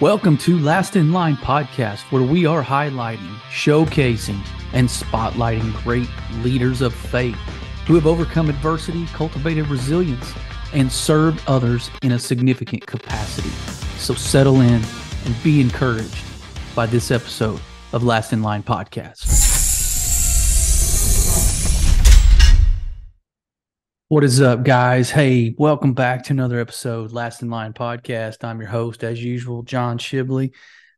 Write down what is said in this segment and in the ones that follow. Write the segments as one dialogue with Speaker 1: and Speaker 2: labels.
Speaker 1: Welcome to Last in Line podcast, where we are highlighting, showcasing, and spotlighting great leaders of faith who have overcome adversity, cultivated resilience, and served others in a significant capacity. So settle in and be encouraged by this episode of Last in Line podcast. What is up, guys? Hey, welcome back to another episode, Last in Line podcast. I'm your host, as usual, John Shibley.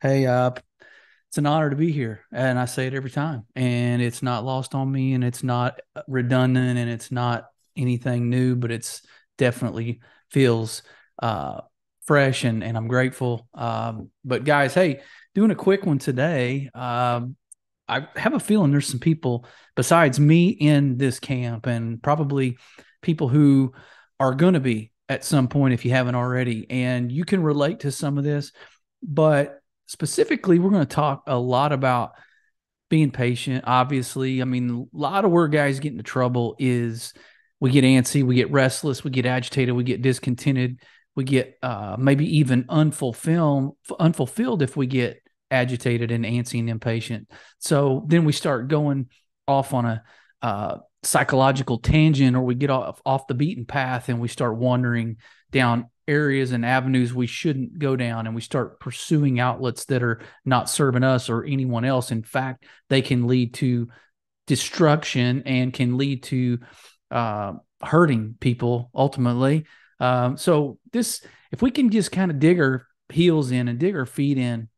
Speaker 1: Hey, it's an honor to be here, and I say it every time, and it's not lost on me, and it's not redundant, and it's not anything new, but it's definitely feels fresh, and I'm grateful. But guys, hey, doing a quick one today. I have a feeling there's some people besides me in this camp, and probably people who are going to be at some point if you haven't already, and you can relate to some of this. But specifically, we're going to talk a lot about being patient. Obviously, I mean, a lot of where guys get into trouble is we get antsy, we get restless, we get agitated, we get discontented, we get maybe even unfulfilled if we get agitated and antsy and impatient. So then we start going off on a psychological tangent, or we get off the beaten path and we start wandering down areas and avenues we shouldn't go down, and we start pursuing outlets that are not serving us or anyone else. In fact, they can lead to destruction and can lead to hurting people ultimately. So if we can just kind of dig our heels in and dig our feet in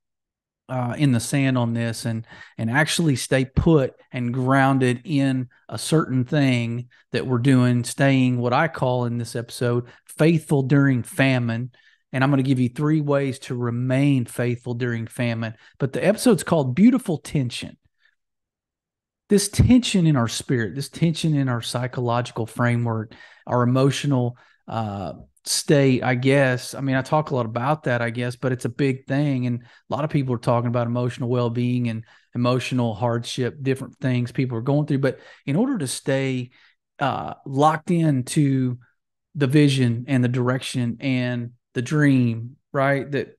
Speaker 1: the sand on this, and actually stay put and grounded in a certain thing that we're doing, staying what I call in this episode faithful during famine. And I'm going to give you 3 ways to remain faithful during famine. But the episode's called Beautiful Tension. This tension in our spirit, this tension in our psychological framework, our emotional state, I guess. I mean, I talk a lot about that, I guess, but it's a big thing. And a lot of people are talking about emotional well-being and emotional hardship, different things people are going through. But in order to stay locked into the vision and the direction and the dream, right, that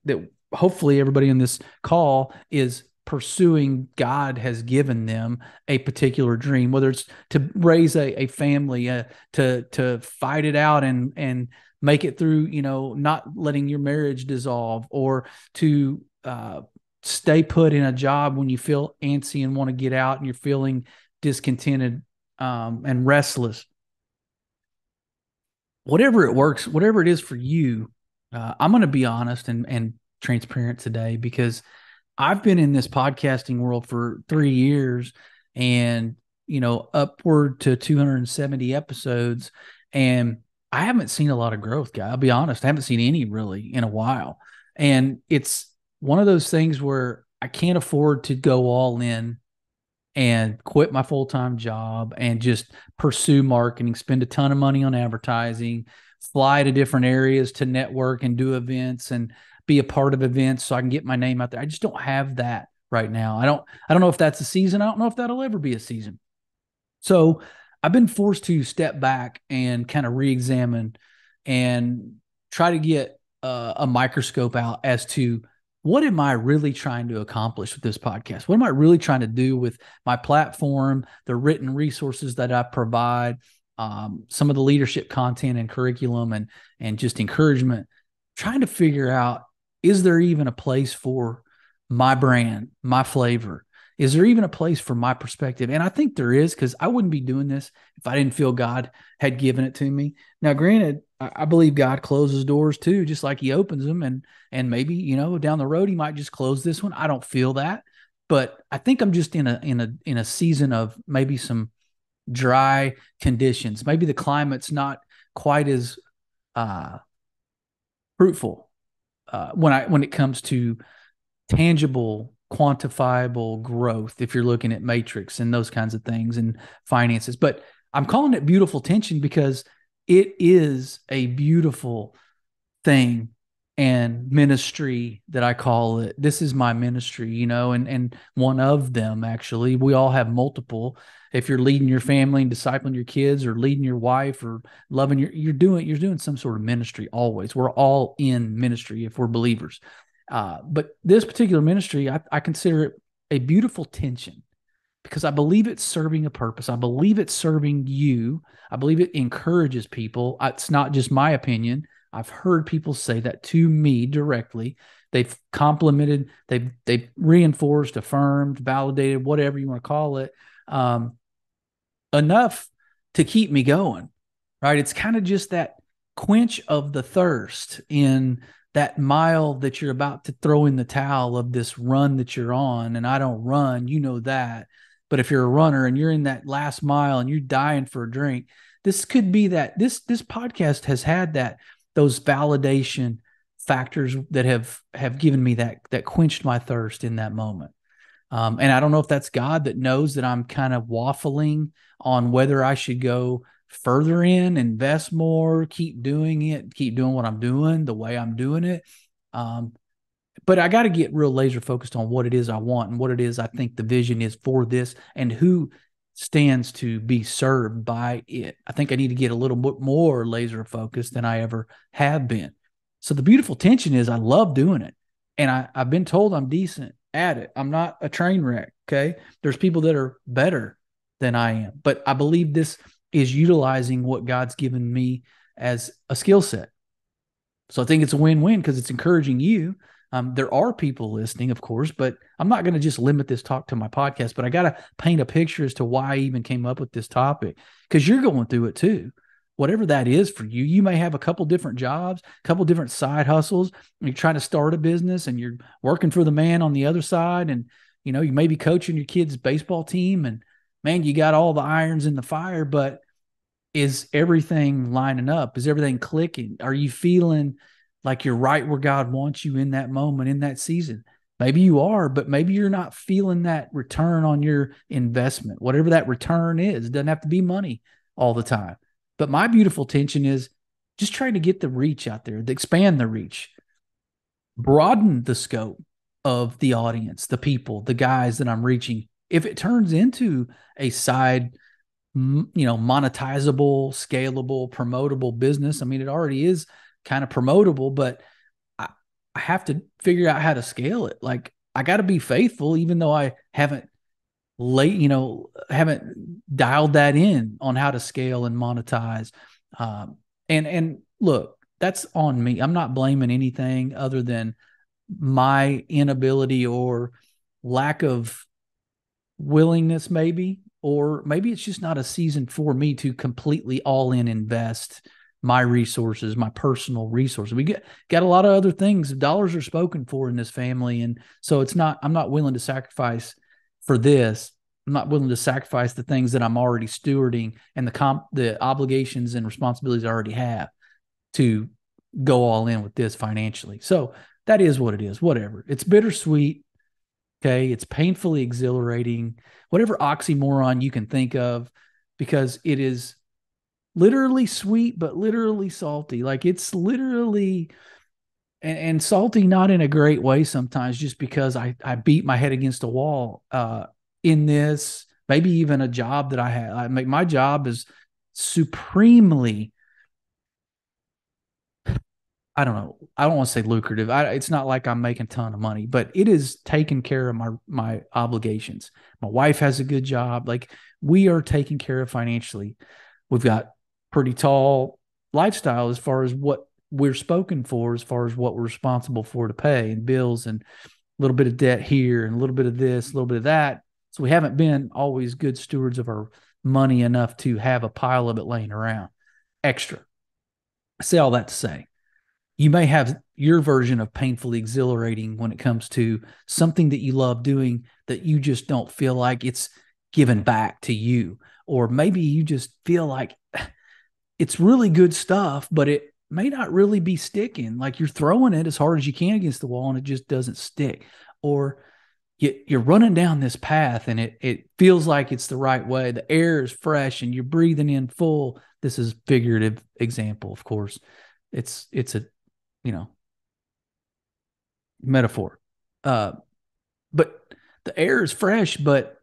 Speaker 1: hopefully everybody on this call is pursuing, God has given them a particular dream, whether it's to raise a family, to fight it out and make it through, not letting your marriage dissolve, or to stay put in a job when you feel antsy and want to get out and you're feeling discontented and restless. Whatever it is for you, I'm going to be honest and transparent today, because I've been in this podcasting world for 3 years and, upward to 270 episodes. And I haven't seen a lot of growth, guy. I'll be honest. I haven't seen any really in a while. And it's one of those things where I can't afford to go all in and quit my full-time job and just pursue marketing, spend a ton of money on advertising, fly to different areas to network and do events and be a part of events so I can get my name out there. I just don't have that right now. I don't know if that's a season. I don't know if that'll ever be a season. So I've been forced to step back and kind of re-examine and try to get a microscope out as to what am I really trying to accomplish with this podcast? What am I really trying to do with my platform, the written resources that I provide, some of the leadership content and curriculum and just encouragement, trying to figure out, is there even a place for my brand, my flavor? Is there even a place for my perspective? And I think there is, because I wouldn't be doing this if I didn't feel God had given it to me. Now, granted, I believe God closes doors too, just like he opens them. And maybe, down the road, he might just close this one. I don't feel that. But I think I'm just in a season of maybe some dry conditions. Maybe the climate's not quite as fruitful when it comes to tangible, quantifiable growth, if you're looking at matrix and those kinds of things and finances. But I'm calling it beautiful tension because it is a beautiful thing and ministry that I call it. This is my ministry, and one of them, actually. We all have multiple. If you're leading your family and discipling your kids, or leading your wife, or loving you're doing some sort of ministry always. We're all in ministry if we're believers. But this particular ministry, I consider it a beautiful tension because I believe it's serving a purpose. I believe it's serving you. I believe it encourages people. It's not just my opinion. I've heard people say that to me directly. They've complimented, they've reinforced, affirmed, validated, whatever you want to call it, enough to keep me going. Right? It's kind of just that quench of the thirst in that mile that you're about to throw in the towel of this run that you're on. And I don't run, you know that. But if you're a runner and you're in that last mile and you're dying for a drink, this could be that this podcast has had those validation factors that have given me that quenched my thirst in that moment. And I don't know if that's God that knows that I'm kind of waffling on whether I should go further in, invest more, keep doing it, keep doing what I'm doing the way I'm doing it. But I got to get real laser focused on what it is I want and what it is I think the vision is for this and who stands to be served by it. I think I need to get a little bit more laser focused than I ever have been. So the beautiful tension is I love doing it. And I've been told I'm decent at it. I'm not a train wreck. Okay. There's people that are better than I am, but I believe this is utilizing what God's given me as a skill set. So I think it's a win-win because it's encouraging you. There are people listening, of course, but I'm not going to just limit this talk to my podcast, but I got to paint a picture as to why I even came up with this topic because you're going through it too. Whatever that is for you, you may have a couple different jobs, a couple different side hustles. You're trying to start a business and you're working for the man on the other side. And, you know, you may be coaching your kid's baseball team and man, you got all the irons in the fire, but is everything lining up? Is everything clicking? Are you feeling like you're right where God wants you in that moment, in that season? Maybe you are, but maybe you're not feeling that return on your investment, whatever that return is. It doesn't have to be money all the time. But my beautiful tension is just trying to get the reach out there, to expand the reach, broaden the scope of the audience, the people, the guys that I'm reaching. If it turns into a side, monetizable, scalable, promotable business, I mean, it already is kind of promotable, but I have to figure out how to scale it. Like I got to be faithful, even though I haven't haven't dialed that in on how to scale and monetize. And look, that's on me. I'm not blaming anything other than my inability or lack of willingness, maybe, or maybe it's just not a season for me to completely all in invest my resources, my personal resources. We got a lot of other things. Dollars are spoken for in this family. And so I'm not willing to sacrifice for this. I'm not willing to sacrifice the things that I'm already stewarding and the obligations and responsibilities I already have to go all in with this financially. So that is what it is, whatever. It's bittersweet. Okay. It's painfully exhilarating, whatever oxymoron you can think of, because it is literally sweet, but literally salty. Like it's literally, and salty, not in a great way sometimes, just because I beat my head against a wall in this, maybe even a job that I have. My job is supremely, I don't know. I don't want to say lucrative. It's not like I'm making a ton of money, but it is taking care of my obligations. My wife has a good job. Like we are taken care of financially. We've got pretty tall lifestyle as far as what we're spoken for, as far as what we're responsible for to pay and bills and a little bit of debt here and a little bit of this, a little bit of that. So we haven't been always good stewards of our money enough to have a pile of it laying around extra. I say all that to say, you may have your version of painfully exhilarating when it comes to something that you love doing that you just don't feel like it's given back to you. Or maybe you just feel like it's really good stuff, but it may not really be sticking. Like you're throwing it as hard as you can against the wall and it just doesn't stick. Or you're running down this path and it feels like it's the right way. The air is fresh and you're breathing in full. This is figurative example, of course. It's a, metaphor. But the air is fresh, but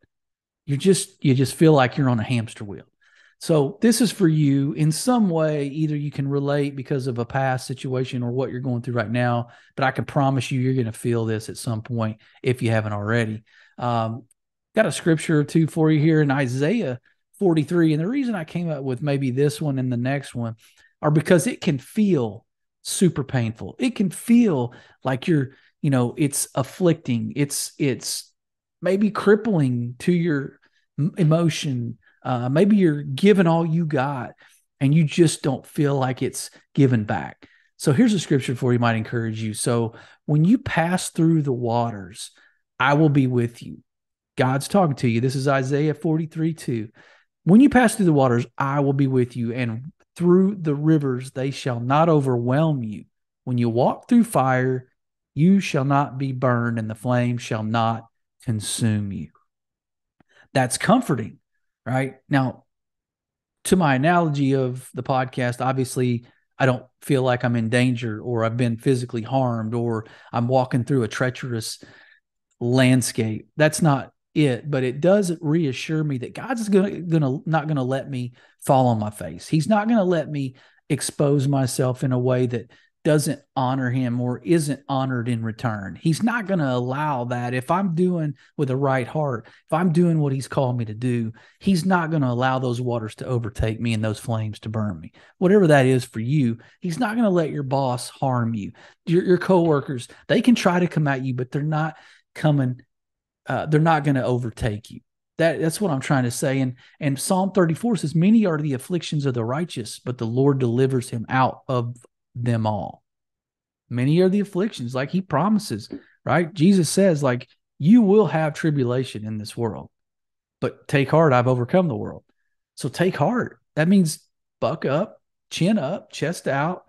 Speaker 1: you just feel like you're on a hamster wheel. So this is for you in some way. Either you can relate because of a past situation or what you're going through right now, but I can promise you, you're going to feel this at some point if you haven't already. Got a scripture or two for you here in Isaiah 43. And the reason I came up with maybe this one and the next one are because it can feel super painful. It can feel like it's afflicting. It's maybe crippling to your emotion. Maybe you're giving all you got and you just don't feel like it's given back. So here's a scripture for you, might encourage you. So when you pass through the waters, I will be with you. God's talking to you. This is Isaiah 43:2. When you pass through the waters, I will be with you, and through the rivers, they shall not overwhelm you. When you walk through fire, you shall not be burned, and the flame shall not consume you. That's comforting, right? Now, to my analogy of the podcast, obviously, I don't feel like I'm in danger or I've been physically harmed or I'm walking through a treacherous landscape. That's not it, but it does reassure me that God's not gonna let me fall on my face. He's not gonna let me expose myself in a way that doesn't honor him or isn't honored in return. He's not going to allow that. If I'm doing with a right heart, if I'm doing what he's called me to do, he's not going to allow those waters to overtake me and those flames to burn me. Whatever that is for you, he's not going to let your boss harm you. Your coworkers, they can try to come at you, but they're not coming. They're not going to overtake you. That's what I'm trying to say. And Psalm 34 says, many are the afflictions of the righteous, but the Lord delivers him out of them all. Many are the afflictions, like he promises, right? Jesus says, like, you will have tribulation in this world, but take heart, I've overcome the world. So take heart. That means buck up, chin up, chest out,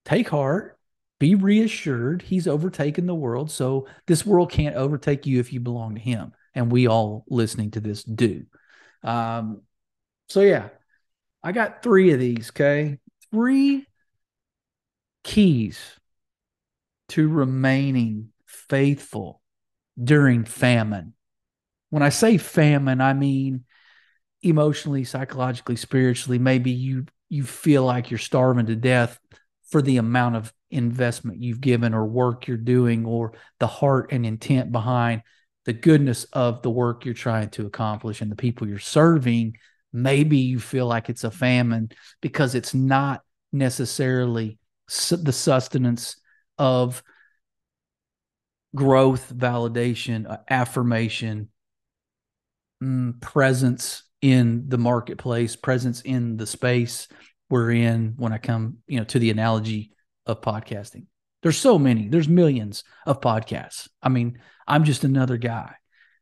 Speaker 1: take heart, be reassured he's overtaken the world. So this world can't overtake you if you belong to him. And we all listening to this do. So yeah, I got 3 of these, okay? 3 keys to remaining faithful during famine. When I say famine, I mean emotionally, psychologically, spiritually. Maybe you feel like you're starving to death for the amount of investment you've given or work you're doing or the heart and intent behind the goodness of the work you're trying to accomplish and the people you're serving. Maybe you feel like it's a famine because it's not necessarily the sustenance of growth, validation, affirmation, presence in the marketplace, presence in the space we're in. When I come, to the analogy of podcasting, there's so many, there's millions of podcasts. I mean, I'm just another guy.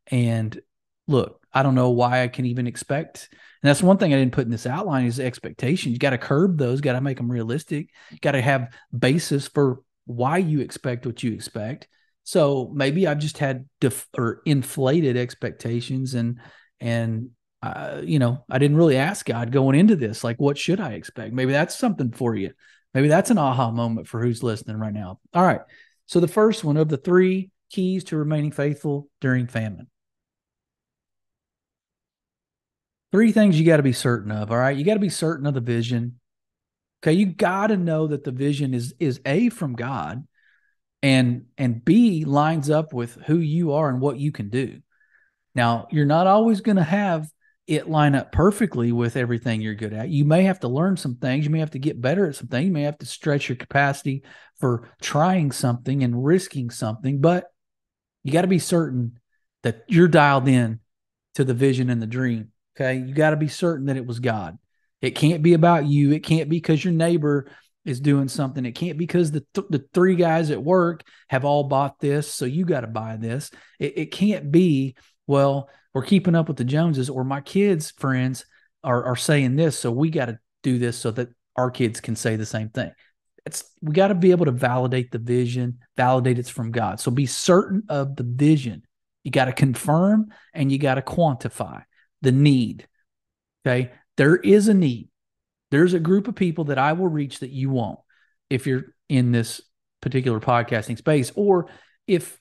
Speaker 1: And look, I don't know why I can even expect. And that's one thing I didn't put in this outline is expectations. You got to curb those, got to make them realistic. You got to have basis for why you expect what you expect. So maybe I've just had inflated expectations and I didn't really ask God going into this, like, what should I expect? Maybe that's something for you. Maybe that's an aha moment for who's listening right now. All right. So the first one of the 3 keys to remaining faithful during famine. 3 things you got to be certain of. All right. You got to be certain of the vision. Okay. You got to know that the vision is A, from God, and B, lines up with who you are and what you can do. Now, you're not always going to have it line up perfectly with everything you're good at. You may have to learn some things. You may have to get better at some things. You may have to stretch your capacity for trying something and risking something, but you got to be certain that you're dialed in to the vision and the dream. Okay. You got to be certain that it was God. It can't be about you. It can't be because your neighbor is doing something. It can't be because the 3 guys at work have all bought this, so you got to buy this. It can't be, well, we're keeping up with the Joneses, or my kids' friends are saying this, so we got to do this so that our kids can say the same thing. We got to be able to validate the vision, validate it's from God. So be certain of the vision. You got to confirm and you got to quantify the need. Okay. There is a need. There's a group of people that I will reach that you won't if you're in this particular podcasting space, or if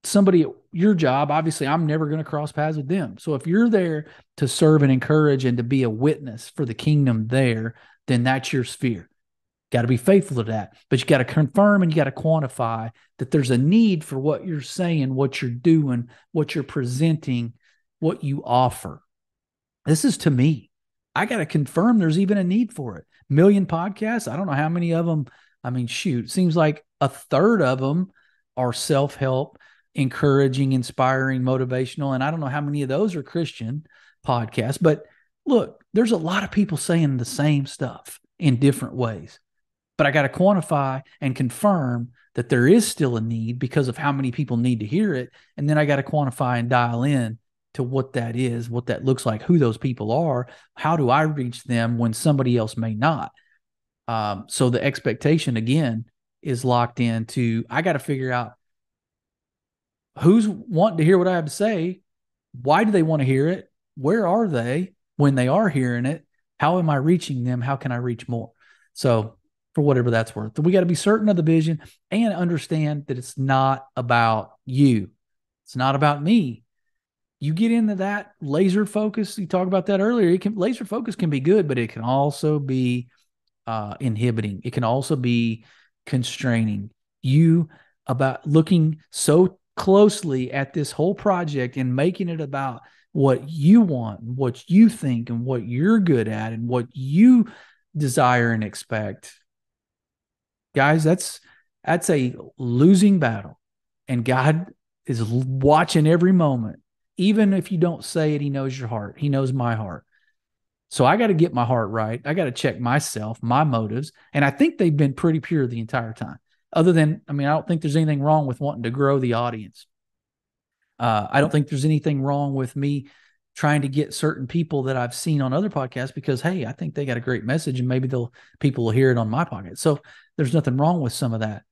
Speaker 1: somebody your job, obviously, I'm never going to cross paths with them. So if you're there to serve and encourage and to be a witness for the kingdom there, then that's your sphere. Got to be faithful to that. But you got to confirm and you got to quantify that there's a need for what you're saying, what you're doing, what you're presenting, what you offer. This is to me. I got to confirm there's even a need for it. Million podcasts. I don't know how many of them. I mean, shoot, it seems like a third of them are self-help, encouraging, inspiring, motivational. And I don't know how many of those are Christian podcasts. But look, there's a lot of people saying the same stuff in different ways. But I got to quantify and confirm that there is still a need because of how many people need to hear it. And then I got to quantify and dial in to what that is, what that looks like, who those people are, how do I reach them when somebody else may not. So the expectation, again, is locked into, I got to figure out who's wanting to hear what I have to say. Why do they want to hear it? Where are they when they are hearing it? How am I reaching them? How can I reach more? So for whatever that's worth, we got to be certain of the vision and understand that it's not about you. It's not about me. You get into that laser focus. You talked about that earlier. Laser focus can be good, but it can also be inhibiting. It can also be constraining. You about looking so closely at this whole project and making it about what you want, what you think, and what you're good at, and what you desire and expect. Guys, that's a losing battle. And God is watching every moment. Even if you don't say it, he knows your heart. He knows my heart. So I got to get my heart right. I got to check myself, my motives. And I think they've been pretty pure the entire time. Other than, I don't think there's anything wrong with wanting to grow the audience. I don't think there's anything wrong with me trying to get certain people that I've seen on other podcasts because, hey, I think they got a great message and maybe people will hear it on my podcast. So there's nothing wrong with some of that.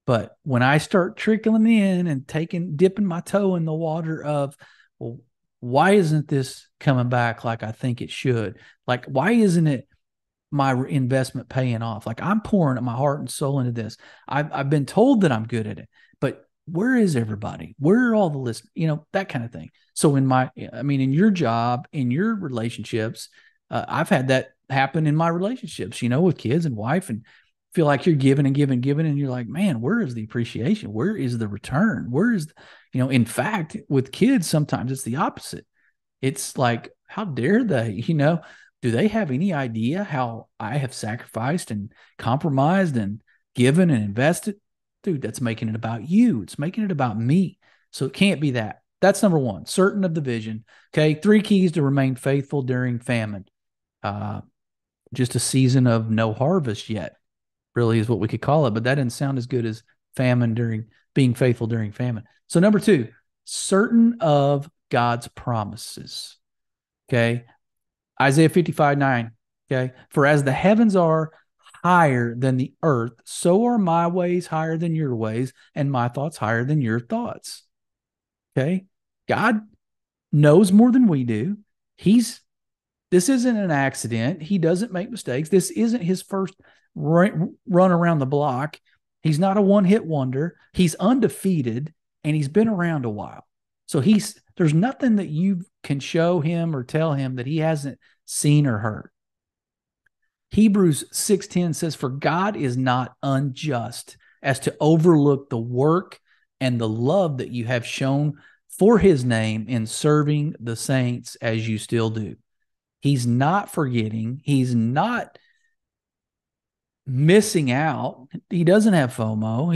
Speaker 1: But when I start trickling in and dipping my toe in the water of, well, why isn't this coming back like I think it should? Like, why isn't it my investment paying off? Like, I'm pouring my heart and soul into this. I've been told that I'm good at it, but where is everybody? Where are all the listeners? That kind of thing. So in your job, in your relationships, I've had that happen in my relationships, with kids and wife, and feel like you're giving and giving, and you're like, man, where is the appreciation? Where is the return? Where is, in fact, with kids, sometimes it's the opposite. It's like, how dare they, do they have any idea how I have sacrificed and compromised and given and invested? Dude, that's making it about you. It's making it about me. So it can't be that. That's number one, certain of the vision. Okay. 3 keys to remain faithful during famine. Just a season of no harvest yet, really is what we could call it. But that didn't sound as good as being faithful during famine. So number 2, certain of God's promises. Okay. Isaiah 55:9. Okay. For as the heavens are higher than the earth, so are my ways higher than your ways, and my thoughts higher than your thoughts. Okay. God knows more than we do. This isn't an accident. He doesn't make mistakes. This isn't his first run around the block. He's not a one-hit wonder. He's undefeated, and he's been around a while. So there's nothing that you can show him or tell him that he hasn't seen or heard. Hebrews 6:10 says, for God is not unjust as to overlook the work and the love that you have shown for his name in serving the saints as you still do. He's not forgetting. He's not missing out. He doesn't have FOMO.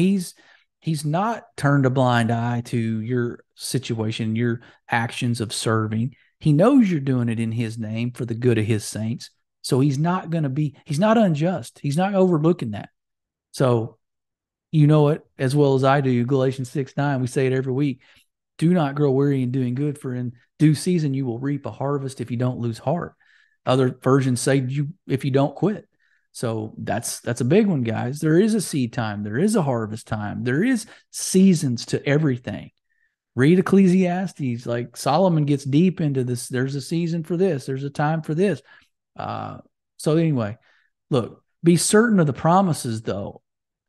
Speaker 1: He's not turned a blind eye to your situation, your actions of serving. He knows you're doing it in his name for the good of his saints. So he's not unjust. He's not overlooking that. So you know it as well as I do. Galatians 6:9, we say it every week. Do not grow weary in doing good, for in due season you will reap a harvest if you don't lose heart. Other versions say if you don't quit. So that's a big one, guys. There is a seed time. There is a harvest time. There is seasons to everything. Read Ecclesiastes. Like Solomon gets deep into this. There's a season for this. There's a time for this. So anyway, look, be certain of the promises, though.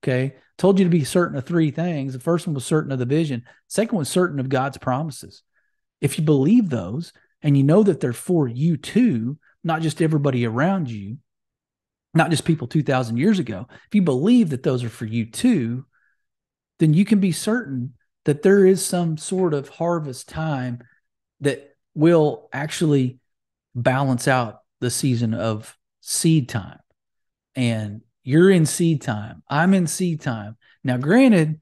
Speaker 1: Okay. Told you to be certain of three things. The first one was certain of the vision. Second one was certain of God's promises. If you believe those and you know that they're for you too, not just everybody around you, not just people 2,000 years ago, if you believe that those are for you too, then you can be certain that there is some sort of harvest time that will actually balance out the season of seed time. And you're in seed time. I'm in seed time. Now, granted,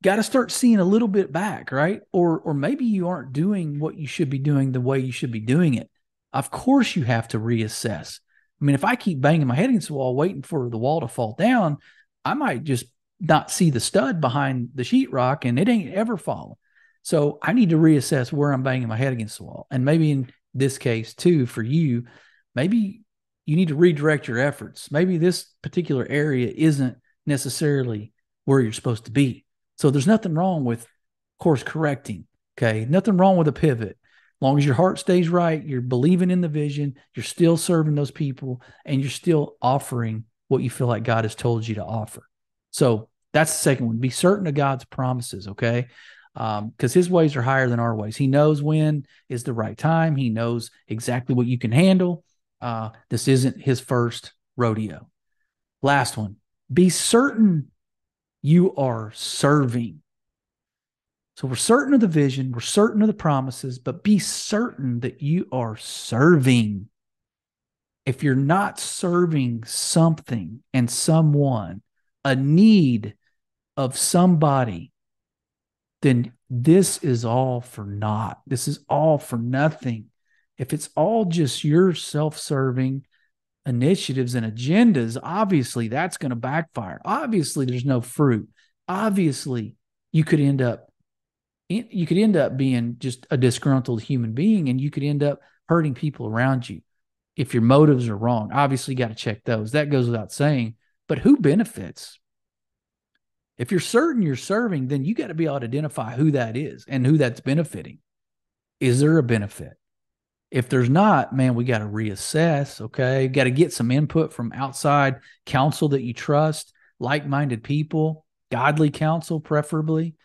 Speaker 1: got to start seeing a little bit back, right? Or maybe you aren't doing what you should be doing the way you should be doing it. Of course, you have to reassess. I mean, if I keep banging my head against the wall, waiting for the wall to fall down, I might just not see the stud behind the sheetrock and it ain't ever falling. So I need to reassess where I'm banging my head against the wall. And maybe in this case too, for you, maybe you need to redirect your efforts. Maybe this particular area isn't necessarily where you're supposed to be. So there's nothing wrong with course correcting. Okay. Nothing wrong with a pivot. As long as your heart stays right, you're believing in the vision, you're still serving those people, and you're still offering what you feel like God has told you to offer. So that's the second one. Be certain of God's promises, okay? Because his ways are higher than our ways. He knows when is the right time. He knows exactly what you can handle. This isn't his first rodeo. Last one. Be certain you are serving. So we're certain of the vision, we're certain of the promises, but be certain that you are serving. If you're not serving something and someone, a need of somebody, then this is all for naught. This is all for nothing. If it's all just your self-serving initiatives and agendas, obviously that's going to backfire. Obviously there's no fruit. Obviously you could end up being just a disgruntled human being, and you could end up hurting people around you if your motives are wrong. Obviously, you got to check those. That goes without saying. But who benefits? If you're certain you're serving, then you got to be able to identify who that is and who that's benefiting. Is there a benefit? If there's not, man, we got to reassess, okay? Got to get some input from outside counsel that you trust, like-minded people, godly counsel preferably.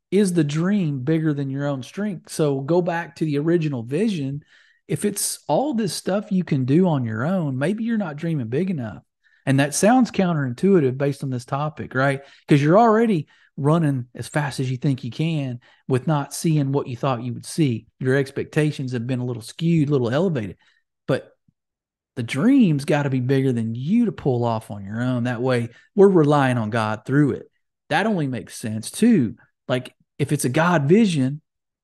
Speaker 1: Is the dream bigger than your own strength? So go back to the original vision. If it's all this stuff you can do on your own, maybe you're not dreaming big enough. And that sounds counterintuitive based on this topic, right? Because you're already running as fast as you think you can with not seeing what you thought you would see. Your expectations have been a little skewed, a little elevated. But the dream's got to be bigger than you to pull off on your own. That way, we're relying on God through it. That only makes sense too. Like, if it's a God vision,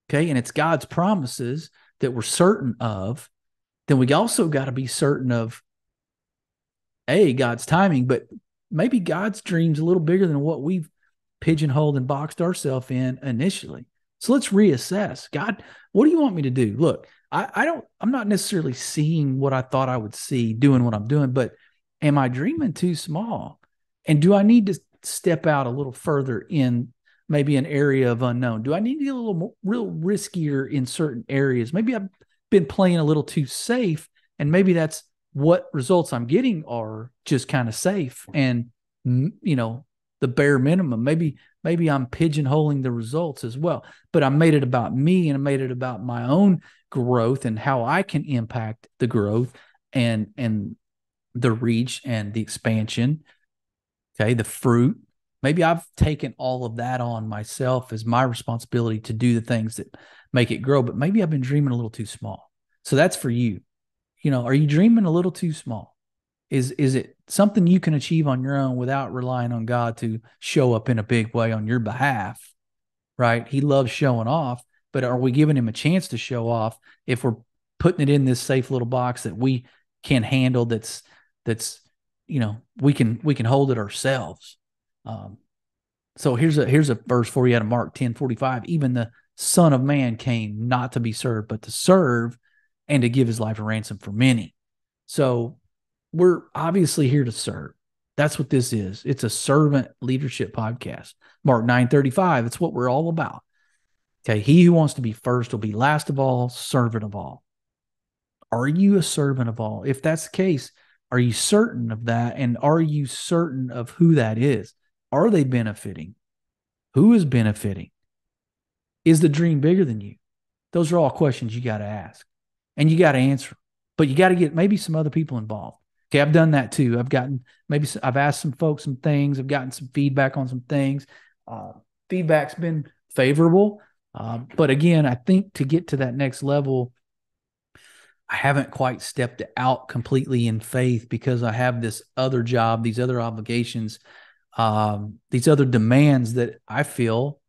Speaker 1: okay, and it's God's promises that we're certain of, then we also got to be certain of, God's timing, but maybe God's dream's a little bigger than what we've pigeonholed and boxed ourselves in initially. So let's reassess. God, what do you want me to do? Look, I'm not necessarily seeing what I thought I would see, doing what I'm doing, but am I dreaming too small? And do I need to step out a little further in maybe an area of unknown? Do I need to get a little more, real riskier in certain areas? Maybe I've been playing a little too safe, and maybe that's what results I'm getting are just kind of safe and, the bare minimum. Maybe I'm pigeonholing the results as well, but I made it about me and I made it about my own growth and how I can impact the growth and the reach and the expansion. Okay. The fruit. Maybe I've taken all of that on myself as my responsibility to do the things that make it grow, but maybe I've been dreaming a little too small. So that's for you. Are you dreaming a little too small? Is it something you can achieve on your own without relying on God to show up in a big way on your behalf, right? He loves showing off, but are we giving him a chance to show off if we're putting it in this safe little box that we can handle, that's we can hold it ourselves? So here's a verse for you out of Mark 10:45. Even the Son of Man came not to be served, but to serve and to give his life a ransom for many. So we're obviously here to serve. That's what this is. It's a servant leadership podcast. Mark 9:35. It's what we're all about. Okay. He who wants to be first will be last of all, servant of all. Are you a servant of all? If that's the case, are you certain of that? And are you certain of who that is? Are they benefiting? Who is benefiting? Is the dream bigger than you? Those are all questions you got to ask and you got to answer. But you got to get maybe some other people involved. Okay, I've done that too. I've asked some folks some things. I've gotten some feedback on some things. Feedback's been favorable. But again, I think to get to that next level, I haven't quite stepped out completely in faith because I have this other job, these other obligations, these other demands that I feel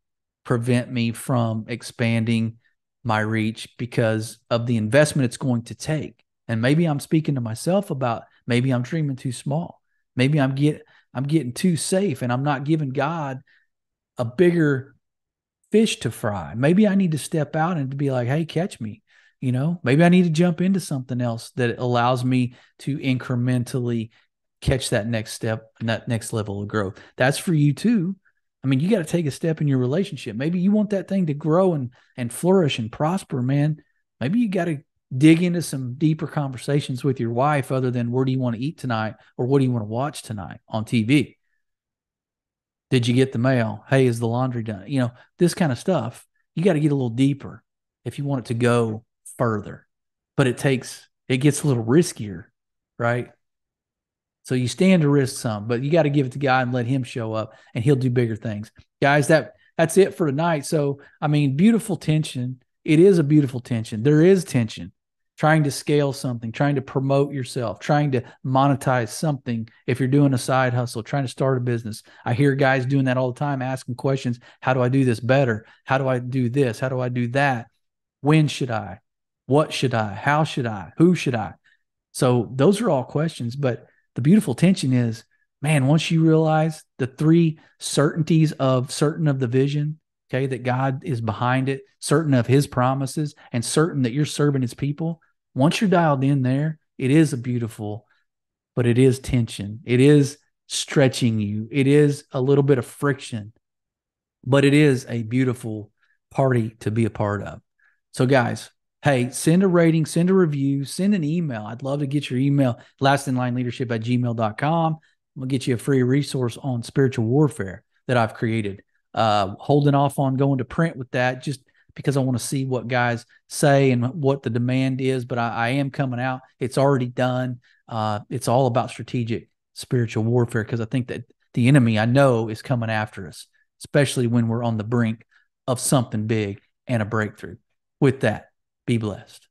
Speaker 1: prevent me from expanding my reach because of the investment it's going to take. And maybe I'm speaking to myself about maybe I'm dreaming too small. Maybe I'm getting too safe and I'm not giving God a bigger fish to fry. Maybe I need to step out and to be like, hey, catch me. Maybe I need to jump into something else that allows me to incrementally catch that next step and that next level of growth. That's for you too. I mean, you got to take a step in your relationship. Maybe you want that thing to grow and flourish and prosper, man. Maybe you got to dig into some deeper conversations with your wife other than where do you want to eat tonight or what do you want to watch tonight on TV? Did you get the mail? Hey, is the laundry done? This kind of stuff. You got to get a little deeper if you want it to go further. But it gets a little riskier, right? So you stand to risk some, but you got to give it to God and let him show up and he'll do bigger things. Guys, that's it for tonight. So, I mean, beautiful tension. It is a beautiful tension. There is tension. Trying to scale something, trying to promote yourself, trying to monetize something. If you're doing a side hustle, trying to start a business. I hear guys doing that all the time, asking questions. How do I do this better? How do I do this? How do I do that? When should I? What should I? How should I? Who should I? So those are all questions, but the beautiful tension is, man, once you realize the three certainties of certain of the vision, okay, that God is behind it, certain of his promises, and certain that you're serving his people, once you're dialed in there, it is a beautiful, but it is tension. It is stretching you. It is a little bit of friction, but it is a beautiful party to be a part of. So guys, hey, send a rating, send a review, send an email. I'd love to get your email, lastinlineleadership@gmail.com. I'm going to get you a free resource on spiritual warfare that I've created. Holding off on going to print with that just because I want to see what guys say and what the demand is, but I am coming out. It's already done. It's all about strategic spiritual warfare because I think that the enemy, I know, is coming after us, especially when we're on the brink of something big and a breakthrough. With that, be blessed.